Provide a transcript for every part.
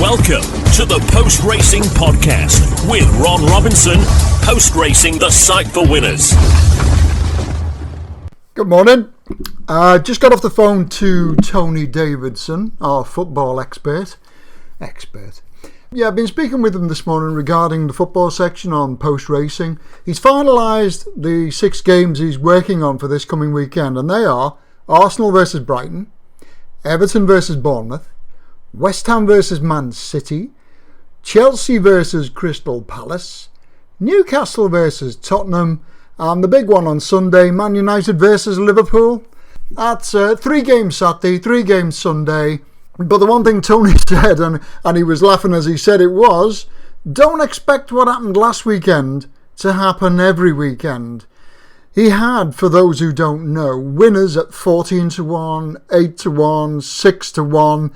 Welcome to the Post Racing Podcast with Ron Robinson, Post Racing, the site for winners. Good morning. Just got off the phone to Tony Davidson, our football expert. Yeah, I've been speaking with him this morning regarding the football section on Post Racing. He's finalised the 6 games he's working on for this coming weekend, and they are Arsenal versus Brighton, Everton versus Bournemouth, West Ham versus Man City, Chelsea versus Crystal Palace, Newcastle versus Tottenham, and the big one on Sunday, Man United versus Liverpool. That's 3 games Saturday, 3 games Sunday. But the one thing Tony said, and he was laughing as he said it, was, don't expect what happened last weekend to happen every weekend. He had, for those who don't know, winners at 14-1, 8-1, 6-1.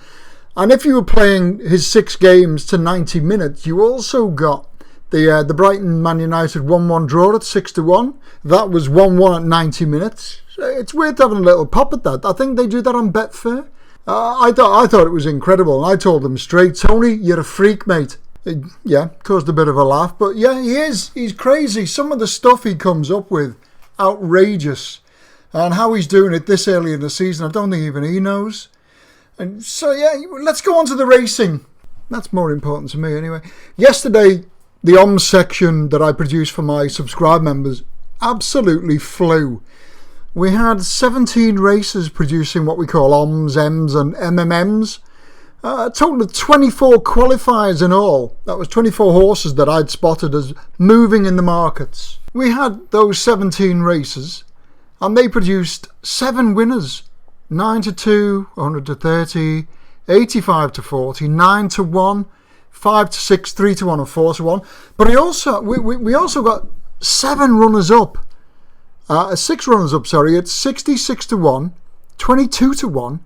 And if you were playing his 6 games to 90 minutes, you also got the Brighton Man United 1-1 draw at 6-1. That was 1-1 at 90 minutes. So it's worth having a little pop at that. I think they do that on Betfair. I thought it was incredible. And I told him straight, Tony, you're a freak, mate. Yeah, caused a bit of a laugh. But yeah, he is. He's crazy. Some of the stuff he comes up with, outrageous. And how he's doing it this early in the season, I don't think even he knows. And so yeah, let's go on to the racing. That's more important to me anyway. Yesterday, the OMMS section that I produced for my subscribe members absolutely flew. We had 17 races producing what we call OMMS, EMMS and MMMs. A total of 24 qualifiers in all. That was 24 horses that I'd spotted as moving in the markets. We had those 17 races and they produced 7 winners. 9-2, 100-30, 85-40, 9-1, 5-6, 3-1 and 4-1. But we also got 7 runners up. 6 runners up, sorry. It's 66-1, 22-1,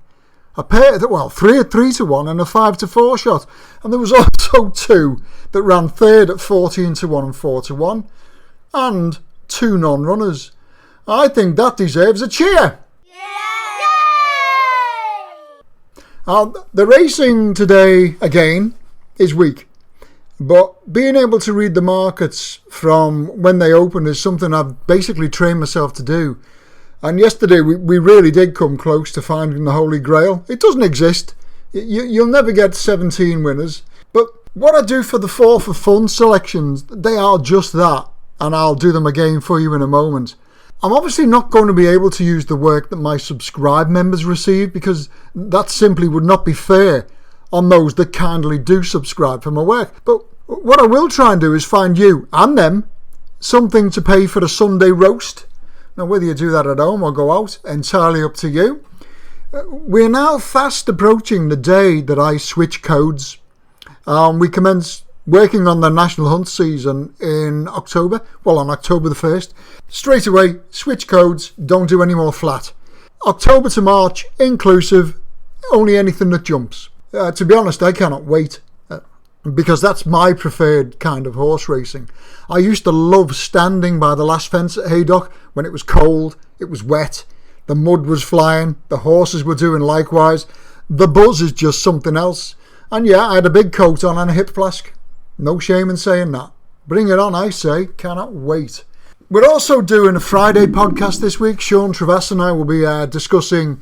a pair, 3-1 and a 5-4 shot. And there was also 2 that ran third at 14-1 and 4-1, and 2 non-runners. I think that deserves a cheer. The racing today, again, is weak. But being able to read the markets from when they open is something I've basically trained myself to do. And yesterday we really did come close to finding the Holy Grail. It doesn't exist. You'll never get 17 winners. But what I do for the 4 for fun selections, they are just that. And I'll do them again for you in a moment. I'm obviously not going to be able to use the work that my subscribe members receive because that simply would not be fair on those that kindly do subscribe for my work. But what I will try and do is find you and them something to pay for a Sunday roast. Now, whether you do that at home or go out, entirely up to you. We're now fast approaching the day that I switch codes. We commence working on the National Hunt season in October. Well, on October the 1st. Straight away, switch codes, don't do any more flat. October to March, inclusive, only anything that jumps. To be honest, I cannot wait. Because that's my preferred kind of horse racing. I used to love standing by the last fence at Haydock when it was cold, it was wet, the mud was flying, the horses were doing likewise. The buzz is just something else. And yeah, I had a big coat on and a hip flask. No shame in saying that. Bring it on, I say. Cannot wait. We're also doing a Friday podcast this week. Sean Travass and I will be discussing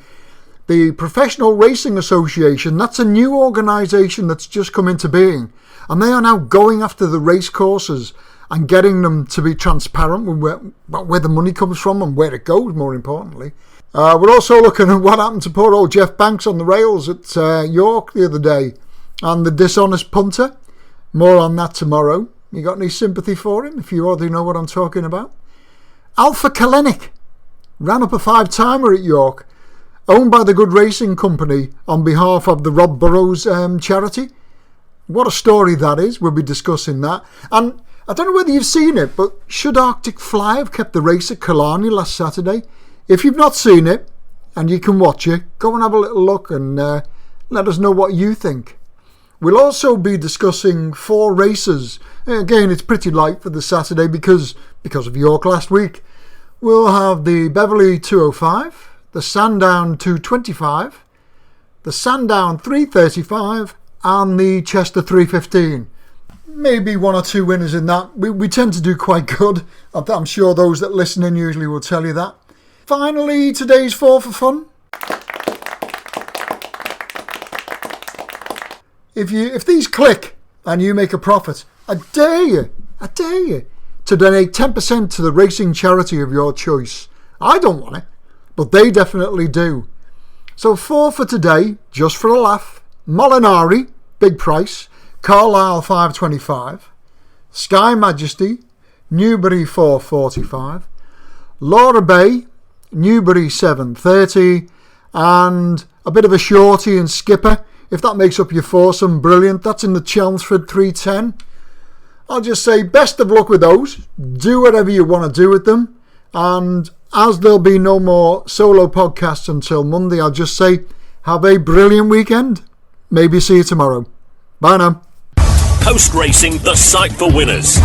the Professional Racing Association. That's a new organisation that's just come into being. And they are now going after the race courses and getting them to be transparent with where the money comes from and where it goes, more importantly. We're also looking at what happened to poor old Jeff Banks on the rails at York the other day. And the dishonest punter. More on that tomorrow. You got any sympathy for him, if you already know what I'm talking about? Alpha Kalenic ran up a 5-timer at York, owned by the Good Racing Company on behalf of the Rob Burrows charity. What a story that is. We'll be discussing that. And I don't know whether you've seen it, but should Arctic Fly have kept the race at Killarney last Saturday? If you've not seen it, and you can watch it, go and have a little look and let us know what you think. We'll also be discussing 4 races. Again, it's pretty light for the Saturday because of York last week. We'll have the Beverley 205, the Sandown 225, the Sandown 335 and the Chester 315. Maybe one or two winners in that. We tend to do quite good. I'm sure those that listen in usually will tell you that. Finally, today's 4 for fun. If these click and you make a profit, I dare you to donate 10% to the racing charity of your choice. I don't want it, but they definitely do. So 4 for today, just for a laugh. Molinari, big price. Carlisle 525. Sky Majesty, Newbury 445. Laura Bay, Newbury 730. And a bit of a shorty and Skipper. If that makes up your foursome, brilliant. That's in the Chelmsford 310. I'll just say best of luck with those. Do whatever you want to do with them. And as there'll be no more solo podcasts until Monday, I'll just say have a brilliant weekend. Maybe see you tomorrow. Bye now. Post Racing, the site for winners.